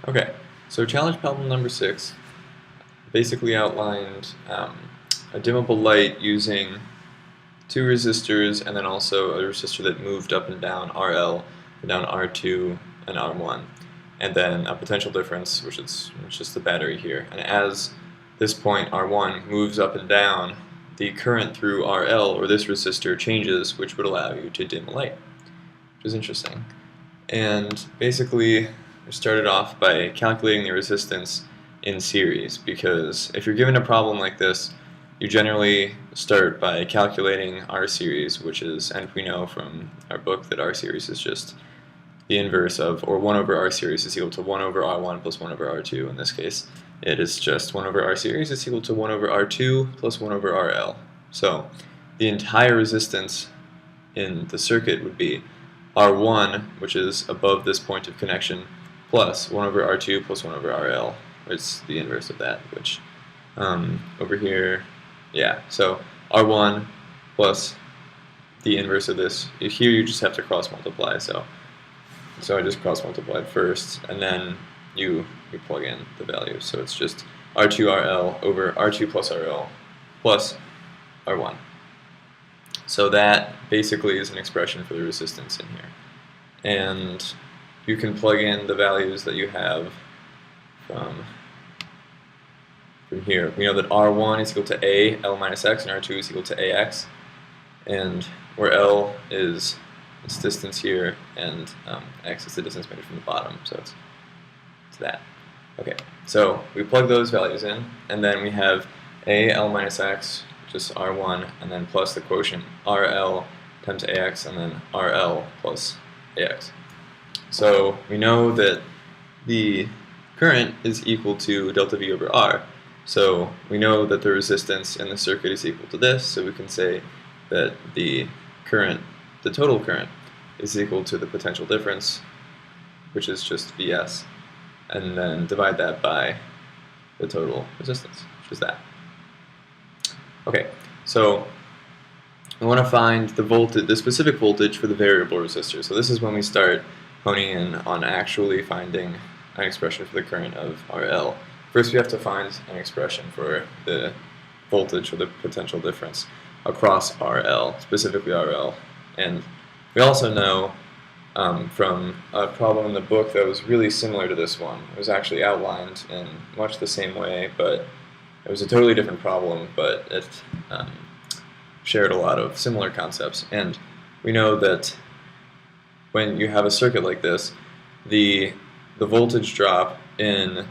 Okay, so challenge problem number 6 basically outlined a dimmable light using two resistors and then also a resistor that moved up and down RL, and down R2 and R1, and then a potential difference, which is just the battery here. And as this point R1 moves up and down, the current through RL, or this resistor, changes, which would allow you to dim a light, which is interesting. And basically, we started off by calculating the resistance in series, because if you're given a problem like this, you generally start by calculating R series, which is, and we know from our book that R series is just the inverse of, or 1 over R series is equal to 1 over R1 plus 1 over R2. In this case, it is just 1 over R series is equal to 1 over R2 plus 1 over RL. So the entire resistance in the circuit would be R1, which is above this point of connection, plus 1 over R2 plus 1 over RL, which is the inverse of that, which over here, yeah, so R1 plus the inverse of this. Here you just have to cross multiply, so I just cross multiplied first, and then you plug in the values. So it's just R2RL over R2 plus RL plus R1. So that basically is an expression for the resistance in here. And you can plug in the values that you have from here. We know that R1 is equal to A, L minus X, and R2 is equal to AX. And where L is its distance here, and X is the distance measured from the bottom, so it's that. Okay, so we plug those values in, and then we have A, L minus X, which is R1, and then plus the quotient RL times AX, and then RL plus AX. So we know that the current is equal to delta V over R. So we know that the resistance in the circuit is equal to this, so we can say that the current, the total current, is equal to the potential difference, which is just Vs, and then divide that by the total resistance, which is that. Okay, so we want to find the voltage, the specific voltage for the variable resistor. So this is when we start honing in on actually finding an expression for the current of RL. First we have to find an expression for the voltage or the potential difference across RL, specifically RL. And we also know from a problem in the book that was really similar to this one. It was actually outlined in much the same way, but it was a totally different problem, but it shared a lot of similar concepts. And we know that when you have a circuit like this, the voltage drop in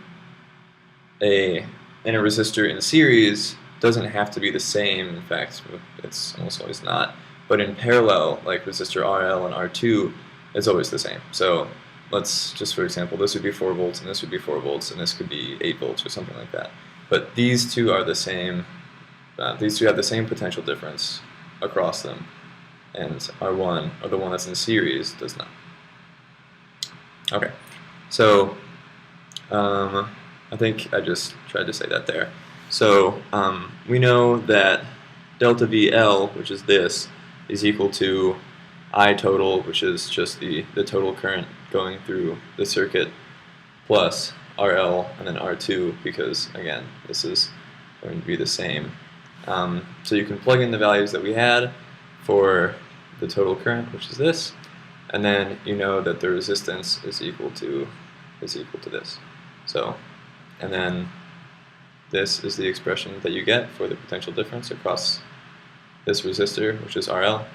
a resistor in series doesn't have to be the same. In fact, it's almost always not. But in parallel, like resistor RL and R2, it's always the same. So let's just, for example, this would be 4 volts and this would be 4 volts and this could be 8 volts or something like that. But these two are the same. These two have the same potential difference across them, and R1, or the one that's in series, does not. Okay, so I think I just tried to say that there. So we know that delta VL, which is this, is equal to I total, which is just the total current going through the circuit, plus RL and then R2, because again, this is going to be the same. So you can plug in the values that we had for the total current, which is this, and then you know that the resistance is equal to this. So, and then this is the expression that you get for the potential difference across this resistor, which is RL.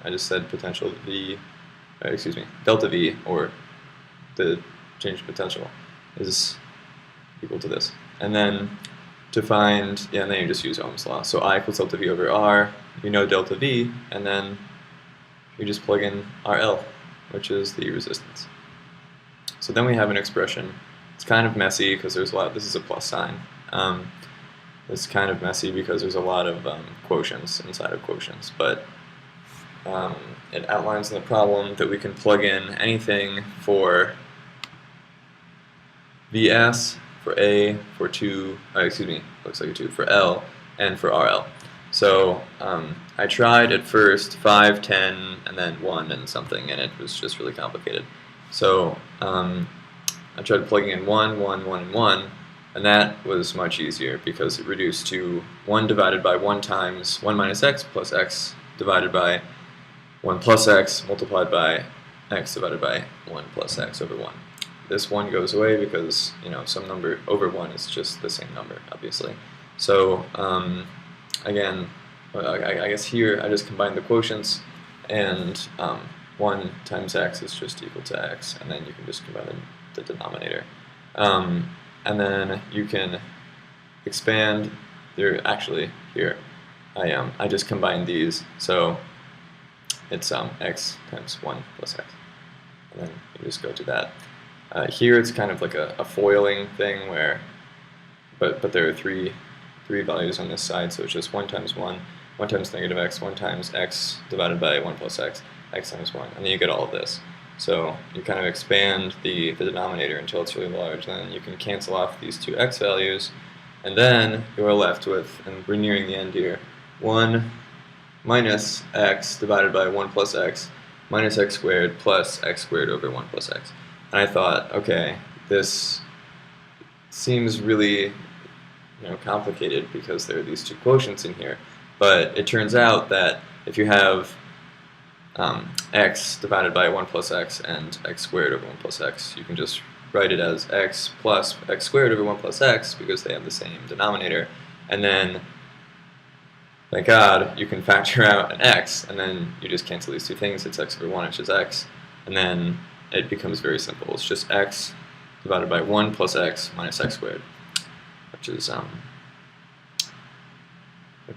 I just said potential V, delta V, or the change in potential, is equal to this. And then to find, and then you just use Ohm's law. So I equals delta V over R, you know delta V, and then you just plug in RL, which is the resistance. So then we have an expression. It's kind of messy because there's a lot, this is a plus sign. It's kind of messy because there's a lot of quotients inside of quotients, but it outlines in the problem that we can plug in anything for Vs, for A, for 2, looks like a 2, for L, and for RL. So I tried at first 5, 10, and then 1 and something, and it was just really complicated. So I tried plugging in 1, 1, 1, and 1, and that was much easier because it reduced to 1 divided by 1 times 1 minus x plus x divided by 1 plus x multiplied by x divided by 1 plus x over 1. This 1 goes away because, you know, some number over 1 is just the same number, obviously. So, again, I guess here I just combine the quotients, and 1 times x is just equal to x, and then you can just combine the denominator. And then you can expand. There, actually, here I just combine these, so it's x times 1 plus x, and then you just go to that. Here it's kind of like a foiling thing where, but there are three values on this side, so it's just 1 times 1, 1 times negative x, 1 times x divided by 1 plus x, x times 1, and then you get all of this. So you kind of expand the denominator until it's really large, and then you can cancel off these two x values, and then you are left with, and we're nearing the end here, 1 minus x divided by 1 plus x minus x squared plus x squared over 1 plus x. And I thought, okay, this seems really complicated because there are these two quotients in here, but it turns out that if you have x divided by 1 plus x and x squared over 1 plus x, you can just write it as x plus x squared over 1 plus x because they have the same denominator, and then thank God you can factor out an x, and then you just cancel these two things. It's x over 1, it's just x, and then it becomes very simple. It's just x divided by 1 plus x minus x squared, which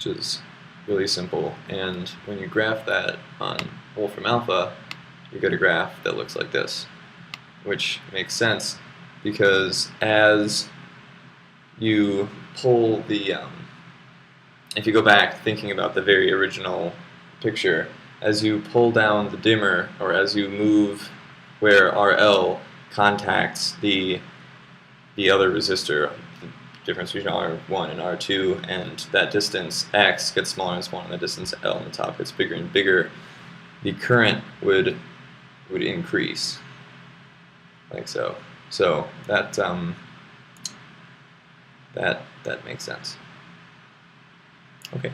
is really simple. And when you graph that on Wolfram Alpha, you get a graph that looks like this, which makes sense because as you pull the if you go back thinking about the very original picture, as you pull down the dimmer, or as you move where RL contacts the other resistor, the difference between R1 and R2, and that distance X gets smaller and smaller, and the distance L on the top gets bigger and bigger, the current would increase, like so. So that that makes sense. Okay.